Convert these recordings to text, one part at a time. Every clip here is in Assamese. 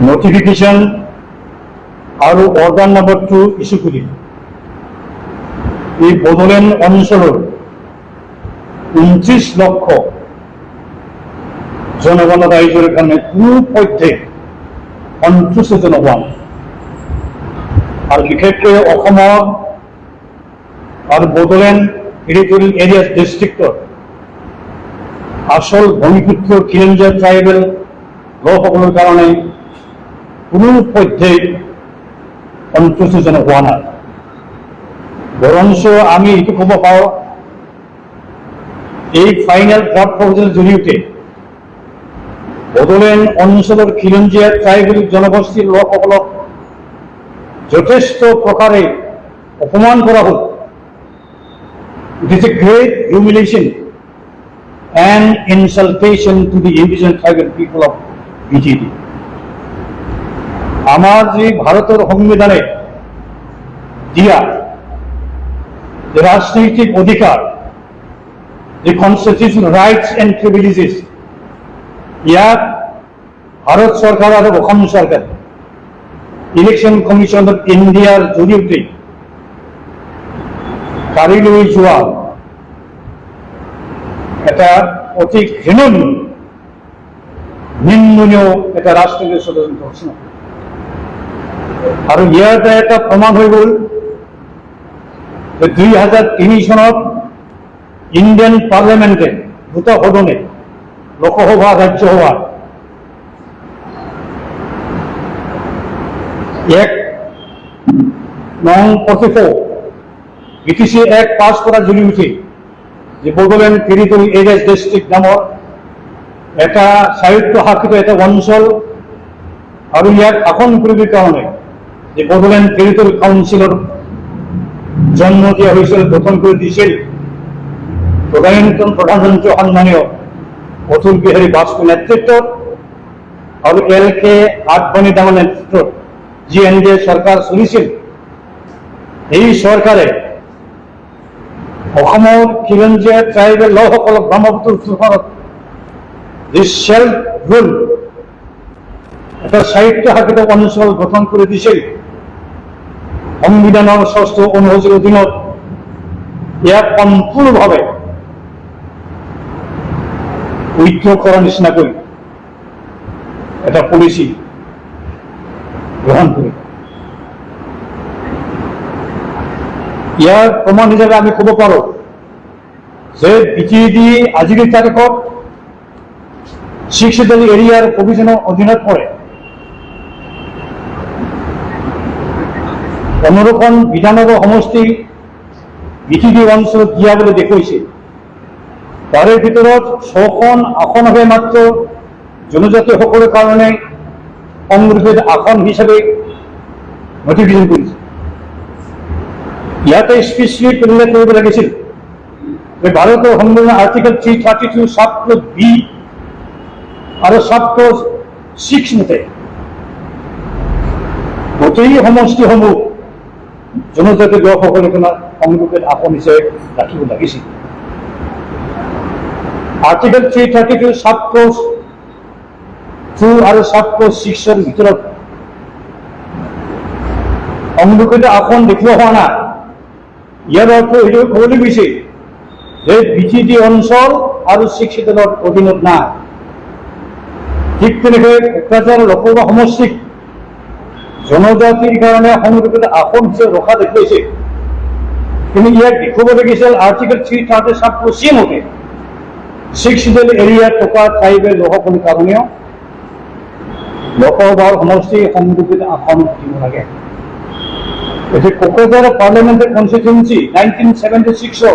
notification और order number 2 issue কৰি এই বদলেন অঞ্চলেৰ 29 লক্ষ জনগণ ৰাইজেৰ কাৰণে কোনো পথে সন্তুষ্টজন হোৱা আৰ বিশেষকৈ অসমৰ আৰু বদলেন টেৰিটৰিয়েল এৰিয়াছ ডিষ্ট্ৰিক্টৰ আসল ভূমিপুত্ৰ খিলঞ্জীয়া ট্ৰাইবেল লোকসকলৰ কাৰণে কোনো পথে সন্তুষ্টজন হোৱা নাই বৰঞ্চ আমি এইটো ক'ব পাৰোঁ এই ফাইনেল ড্ৰাফ্ট প্ৰপ'জেলৰ জৰিয়তে বদলেন অঞ্চলৰ খিলঞ্জীয়া ট্ৰাইবেল জনগোষ্ঠীৰ লোকসকলক যথেষ্ট প্ৰকাৰে অপমান কৰা হ'ল It is a great humiliation and insultation to the indigenous tribal people of BTD. আমার যে ভারতের সংবিধানে দিয়া যে রাজনৈতিক অধিকার the constitutional rights and privileges ইয়াক ভারত সরকার আর অসম সরকার ইলেকশন কমিশন অফ ইন্ডিয়ার জৰিয়তে কাঢ়ি লৈ যোৱা এটা অতি ঘৃণনীয় নিন্দনীয় এটা ৰাষ্ট্ৰীয় ষড়যন্ত্ৰ প্ৰশ্ন আৰু ইয়াতে এটা প্ৰমাণ হৈ গ'ল যে 2003 চনত ইণ্ডিয়ান পাৰ্লামেণ্টে দুটা সদনে লোকসভা ৰাজ্যসভা এক নং 44 BTC Act পাস কৰাৰ জৰিয়তে যে বদলেন টেৰিটৰি এৰিয়াস ডিস্ট্ৰিক্ট নামৰ এটা সাহিত্য শাসিত এটা অঞ্চল আৰু ইয়াক শাসন কৰিবৰ কাৰণে যে বদলেন টেৰিটৰি কাউন্সিলৰ জন্ম দিয়া হৈছিল গঠন কৰি দিছিল প্ৰধানমন্ত্ৰী সন্মানীয় অতুল বিহাৰী বাজপেয়ীৰ নেতৃত্বত আৰু LK আদবানী ডাঙৰ নেতৃত্বত যি NDA চৰকাৰ চলিছিল এই চৰকাৰে অসমৰ খিলঞ্জীয়া ট্ৰাইবেল লোকসকলক ব্ৰহ্মপুত্ৰ উপত্যকাত যি চেল্ফ ৰুল এটা সাহিত্য শাসিত অঞ্চল গঠন কৰি দিছিল সংবিধানৰ ৬ষ্ঠ অনুসূচীৰ অধীনত ইয়াক সম্পূৰ্ণভাৱে উইথড্ৰ কৰাৰ নিচিনাকৈ এটা পলিচি গ্ৰহণ কৰি ইয়াৰ প্ৰমাণ হিচাপে আমি ক'ব পাৰোঁ যে BTD আজিৰ তাৰিখত 6 শিডিউল এৰিয়াৰ প্ৰভিজনৰ অধীনত পৰে 15খন বিধানসভা সমষ্টি BTD অঞ্চলত দিয়া বুলি দেখুৱাইছে তাৰে ভিতৰত 6খন আসনহে মাত্ৰ জনজাতিসকলৰ কাৰণে সংৰক্ষিত আসন হিচাপে নটিফিকেশ্যন কৰিছে ইয়াতে স্পেচিফিক উল্লেখ কৰিব লাগিছিল যে ভাৰতৰ সংবিধানৰ আৰ্টিকল 332 সাবক্লজ B আৰু সাবক্লজ 6 মতে গোটেই সমষ্টিসমূহ জনজাতি লোকসকলৰ কাৰণে সংৰক্ষিত আসন হিচাপে ৰাখিব লাগিছিল আৰ্টিকল 332 সাবক্লজ 2 আৰু সাবক্লজ 6ৰ ভিতৰত সংৰক্ষিত আসন দেখুওৱা হোৱা নাই ইয়াৰ অৰ্থ এইটো ক'বলৈ গৈছে যে BTD অঞ্চল আৰু 6 শিডিউলৰ অধীনত নাই ঠিক তেনেকৈ কোকৰাঝাৰ লোকসভা সমষ্টিক জনজাতিৰ কাৰণে সংৰক্ষিত আসন হিচাপে ৰখা দেখুৱাইছে কিন্তু ইয়াক দেখুৱাব লাগিছিল আৰ্টিকল 330 সাবক্লজ C মতে 6 শিডিউল এৰিয়াত থকা ট্ৰাইবেল লোকসকলৰ কাৰণেও লোকসভাৰ সমষ্টি সংৰক্ষিত আসন দিব লাগে Kokrajhar পাৰ্লামেণ্টাৰী constituency 1976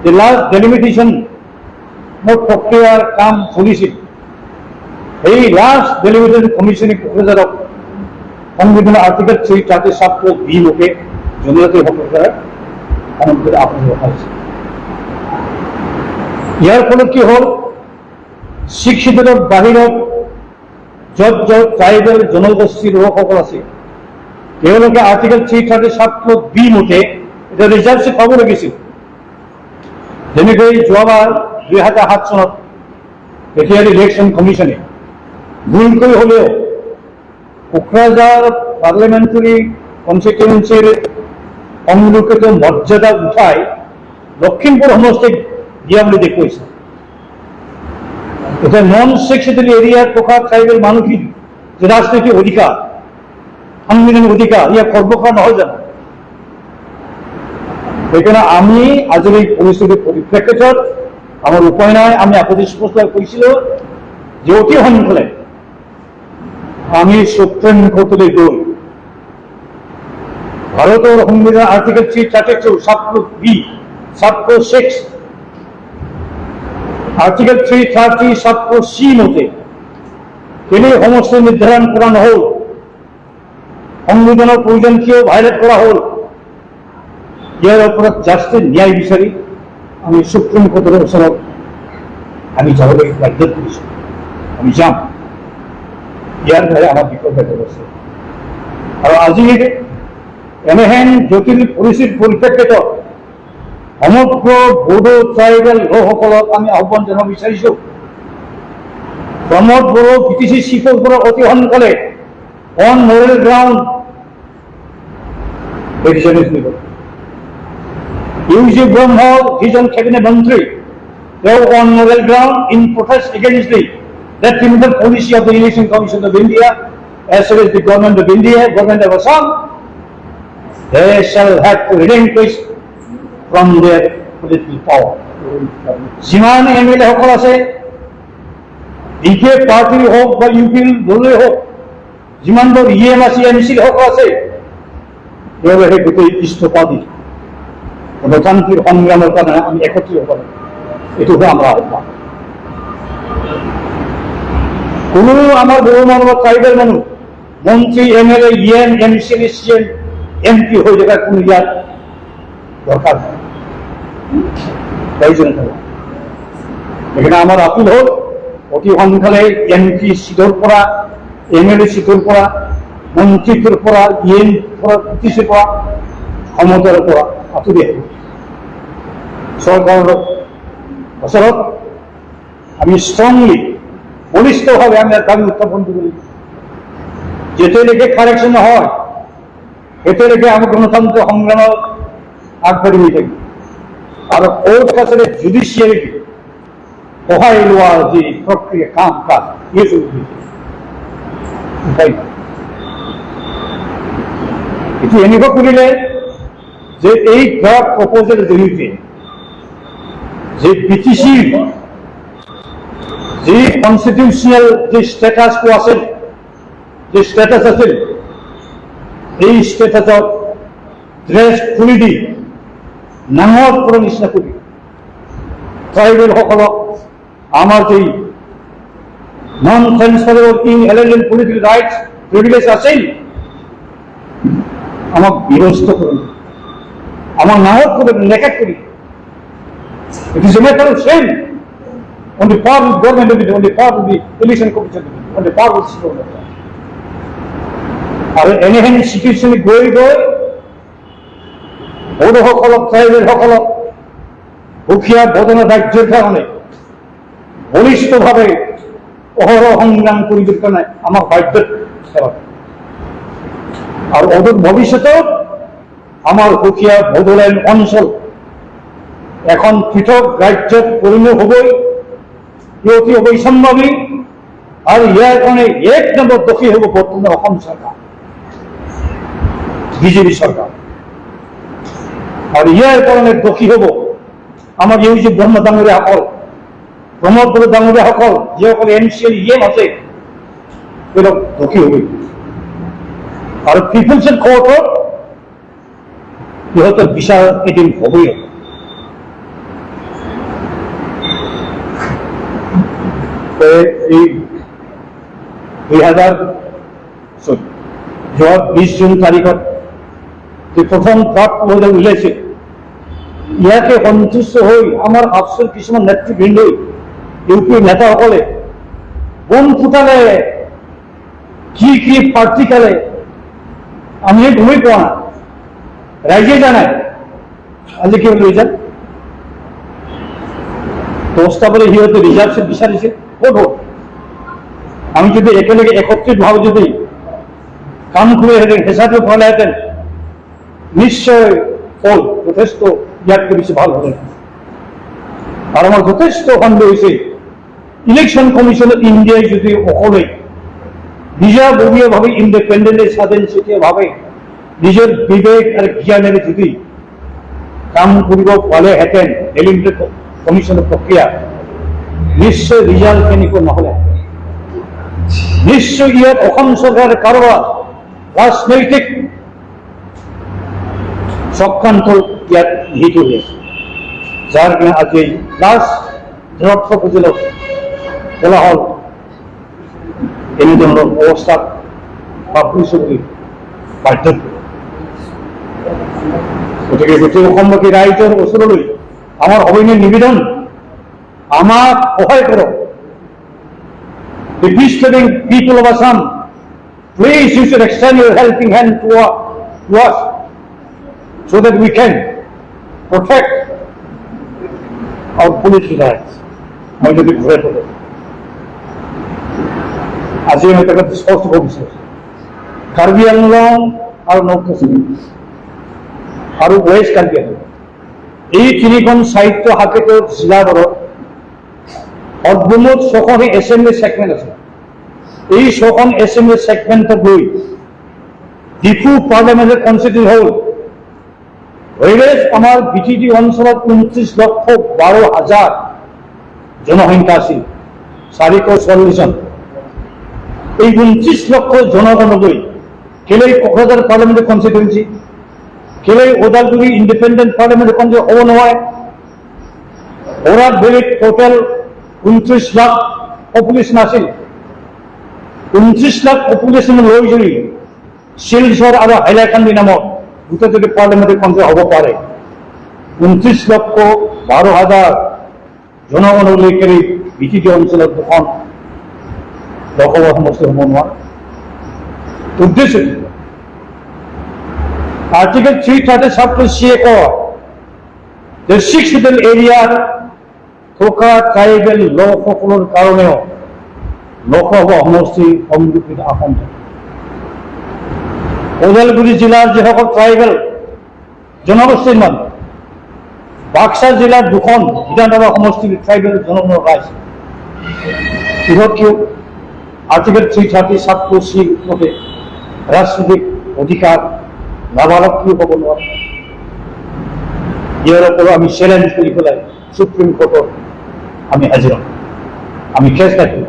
the last delimitation প্ৰক্ৰিয়াৰ কাম চলিছিল এই লাষ্ট ডেলিমিটেশ্যন কমিশ্যনে কোকৰাঝাৰক সংবিধানৰ আৰ্টিকল 330 সাবক্লজ B মতে জনজাতিসকলৰ দ্বাৰা সংৰক্ষিত আসন ৰখা হৈছে ইয়াৰ ফলত কি হ'ল 6 শিডিউলৰ বাহিৰত য'ত য'ত ট্ৰাইবেল জনগোষ্ঠীৰ লোকসকল আছে তেওঁলোকে আৰ্টিকল 330 সাবক্লজ B মতে এটা ৰিজাৰ্ভ চিট পাব লাগিছিল যেনেকৈ যোৱাবাৰ 2007 চনত তেতিয়াৰ ইলেকশ্যন কমিশ্যনে ভুলকৈ হ'লেও কোকৰাঝাৰ পাৰ্লামেন্টাৰি কনস্টিটিউয়েন্সিৰ সংৰক্ষিত মৰ্যাদা উঠায় লক্ষিমপুৰ সমষ্টিক দিয়া বুলি দেখুৱাইছে। এটা নন সেক্সিবল এৰিয়াত থকা ট্ৰাইবেল মানুহখিনিৰ যে ৰাজনৈতিক অধিকাৰ, সাংবিধানিক অধিকাৰ ইয়াক খৰ্ব কৰা নহয় জানো? সেইকাৰণে আমি আজিৰ এই পৰিস্থিতিৰ পৰিপ্ৰেক্ষিতত আমাৰ উপায় নাই। আমি আগতে স্পষ্ট কৈছিলোঁ যে অতি সোনকালে আমি সুপ্ৰিম কোৰ্টলৈ গৈ ভাৰতৰ সংবিধান article 332 subclause B subclause 6 article 330 subclause সি মতে কেনে সমস্ত নির্ধারণ করা নহল, সংবিধানের প্রয়োজন কিয় ভায়োলেট করা হল, ইয়াৰ ওপৰত জাষ্টিস ন্যায় বিচাৰি আমি সুপ্ৰিম কোৰ্টৰ ওচৰত আমি যাবলৈ বাধ্য কৰিছোঁ। আমি যাম, ইয়াৰ দ্বাৰা আমাৰ বিকল্প আছে। আৰু আজি এনেহেন জটিল পৰিস্থিতিৰ পৰিপ্ৰেক্ষিতত সমগ্ৰ বড়ো ট্ৰাইবেল লোকসকলক আমি আহ্বান জনাব বিচাৰিছোঁ, প্ৰমোদ বড়ো BTC চিফৰ পৰা অতি সোনকালে অন মৰেল গ্ৰাউণ্ড ইউজি ব্ৰহ্ম যিজন কেবিনেট মন্ত্ৰী, তেওঁ on Morrell ground in protest against the that criminal policy of the Election Commission of India as well as the government of India, government of Assam, they shall have to relinquish from their political power. যিমান MLA সকল আছে, DK পাৰ্টিৰ হওক বা UPৰ দলেই হওক, যিমানবোৰ EM আছে MC সকল আছে, তেওঁলোকে গোটেই ইস্তফা দি গণতান্ত্ৰিক সংগ্ৰামৰ কাৰণে আমি একত্ৰিত হ'ব লাগে। এইটোহে আমাৰ আহ্বান। কোনো আমাৰ বড়ো মানুহ ট্ৰাইবেল মানুহ মন্ত্ৰী MLA EM MC CM MP হৈ থকাৰ কোনো ইয়াত দৰকাৰ নাই, প্ৰয়োজন নাই। সেইকাৰণে আমাৰ আপিল হ'ল অতি সোনকালে MP চিটৰ পৰা, MLA চিটৰ পৰা, মন্ত্ৰীটোৰ পৰা, EM PTCৰ পৰা, ক্ষমতাৰ পৰা আঁতৰি আহিব। চৰকাৰৰ ওচৰত আমি ষ্ট্ৰংলি বলিষ্ঠভাৱে আমি দাবী উত্থাপন কৰিব লাগিব। যেতিয়ালৈকে কাৰেকশ্যন নহয় তেতিয়ালৈকে আমি গণতান্ত্ৰিক সংগ্ৰামত আগবাঢ়ি গৈ থাকিম। আৰু কোৰ্ট কাছাৰী জুডিচিয়াৰীক সহায় লোৱাৰ যি প্ৰক্ৰিয়া কাম কাজ এই এইটো এনেকুৱা কৰিলে যে এই ড্ৰাফ্ট প্ৰপ'জেলৰ জৰিয়তে যে BTCৰ যি কনষ্টিটিউচনেল যি ষ্টেটাছটো আছিল, যি ষ্টেটাছ আছিল, এই ষ্টেটাছত ড্ৰেছ খুলি দি নাঙৰ পৰা নিচিনা কৰি ট্ৰাইবেলসকলক আমাৰ যি non transferable inalienable political rights privilege আছিল, আমাক বিৰস্ত কৰি, আমাৰ নাঙৰ কৰি নেকেট কৰি, it is a matter of shame on the part of the government of India, on the part of the Election Commission of India, on the part of the state of India. আৰু এনেহেন চিটুৱেশ্যন গৈ গৈ বড়োসকলক, ট্ৰাইবেলসকলক সুকীয়া বদনৰ ৰাজ্যৰ কাৰণে বলিষ্ঠভাৱে অহৰহ সংগ্ৰাম কৰিবৰ কাৰণে আমাক বাধ্যত পেলাব। আৰু অদূৰ ভৱিষ্যতত আমাৰ সুকীয়া বড়োলেণ্ড অঞ্চল এখন পৃথক ৰাজ্যত পৰিণত হ'বই। অতি অবৈষম্যী আৰু ইয়াৰ কাৰণে এক নম্বৰ দোষী হ'ব বৰ্তমান অসম চৰকাৰ, বিজেপি চৰকাৰ। আৰু ইয়াৰ কাৰণে দোষী হ'ব আমাৰ ইউজি ব্ৰহ্ম ডাঙৰীয়াসকল, প্ৰমোদ বড়ো ডাঙৰীয়াসকল, যিসকল MCL EM আছে, তেওঁলোক দোষী হ'ব। আৰু পিপুলছ কোৰ্টত সিহঁতৰ বিচাৰ এদিন হ'বই হ'ব। এই 2020 জুন তাৰিখত যে প্ৰথম ড্ৰাফ্ট ওলাইছে, ইয়াতে সন্তুষ্ট হৈ আমাৰ আফচোৰ কিছুমান নেতৃবৃন্দই, UPৰ নেতাসকলে বন ফুটালে, কি কি পাৰ্টি খালে, আমি গমেই পোৱা নাই, ৰাইজে জানাই। আজি কি লৈ যাম 10টা বোলে সিহঁতে ৰিজাৰ্ভ চিট বিচাৰিছে, ক'ত হ'ল? আমি যদি একেলগে একত্ৰিতভাৱে যদি কাম কৰিহেঁতেন, হেঁচাটো পালেহেঁতেন, নিশ্চয় ফল যথেষ্ট ইয়াতকৈ বেছি ভাল হ'লে। আৰু আমাৰ যথেষ্ট সন্দেহ হৈছে ইলেকশ্যন কমিশ্যন অফ ইণ্ডিয়াই যদি অকলে নিজাববীয়াভাৱে ইণ্ডিপেণ্ডেণ্টলি স্বাধীনচিতীয়াভাৱে নিজৰ বিবেক আৰু জ্ঞানেৰে যদি কাম কৰিব পালেহেঁতেন এলিমিনেটেড কমিশ্যনৰ প্ৰক্ৰিয়া, নিশ্চয় ৰিজাল্ট কেনেকুৱা নহ'লে। নিশ্চয় ইয়াত অসম চৰকাৰে কাৰোবাৰ ৰাজনৈতিক চক্ৰান্ত ইয়াত নিহিত হৈ আছে, যাৰ কাৰণে আজি লাষ্ট দৃঢ়ত্ব বুজিলত বলা হ'ল এনেধৰণৰ অৱস্থাত বাপুৰিছো বুলি বাধ্য। গতিকে গোটেই অসমবাসী ৰাইজৰ ওচৰলৈ আমাৰ অভিনয় নিবেদন, আমাক সহায় কৰক। The peace-loving people of Assam, please you should extend your helping hand to us so that we can protect our political rights. মই যদি ঘূৰাই পড়ে আজি আমি তাকে স্পষ্ট কৰিব বিচাৰিছোঁ, কাৰ্বি আংলং আৰু নৰ্থ কাশ্মীৰ আৰু ৱেষ্ট কাৰ্বি আংলং এই তিনিখন সাহিত্য শাখিত জিলাবোৰত সৰ্বমুঠ 6খন এছেম্বলি ছেগমেণ্ট আছে। এই 6খন এছেম্বলি ছেগমেণ্টক লৈ ডিফু পাৰ্লিয়ামেণ্টাৰী কনষ্টিটিউশ্যন হ'ল, whereas আমাৰ বিটিডি অঞ্চলত 29,12,000 জনসংখ্যা আছিল, 444 জন। এই 29 লক্ষ জনগণলৈ কেলে কোকৰাঝাৰ পাৰ্লিয়ামেণ্টাৰী কনষ্টিটুৱেঞ্চি, কেলে ওদালগুৰি ইণ্ডিপেণ্ডেণ্ট পাৰ্লিয়ামেণ্টাৰী কনষ্টিটুৱেঞ্চি হ'ব নহয়? ওৰাত ভেলীত টোটেল 29 লাখ পপুলেশ্যন আছিল। 29 লাখ পপুলেশ্যন লৈ যদি শিলচৰ আৰু হাইলাকান্দি নামত গোটেই যদি পাৰ্লিয়ামেণ্টাৰী কনষ্টিটুৱেঞ্চি হ'ব পাৰে, 29,12,000 জনগণলৈ কেলে বিটিডি অঞ্চলত দুখন লোকসভা সমষ্টি হ'ব নোৱাৰে? উদ্দেশ্য কি? আৰ্টিকেল 330(c) কয় যে 6 শিডিউল এৰিয়াত থকা ট্ৰাইবেল লোকসকলৰ কাৰণেও লোকসভা সমষ্টি সংৰক্ষিত আসন থাকে। ওদালগুৰি জিলাৰ যিসকল ট্ৰাইবেল জনগোষ্ঠীৰ মানুহ, বাক্সা জিলাৰ 2খন বিধানসভা সমষ্টিৰ ট্ৰাইবেল জনগণৰ ৰাইজ, কিহত কিয় আৰ্টিকেল 330(c) মতে ৰাজনৈতিক অধিকাৰ লাভালাভ কিয় হ'ব নোৱাৰে? ইয়াৰ ওপৰত আমি চেলেঞ্জ কৰি পেলাই সুপ্ৰিম কোৰ্টত আমি হাজিৰ হ'ম, আমি কেছ দাখিল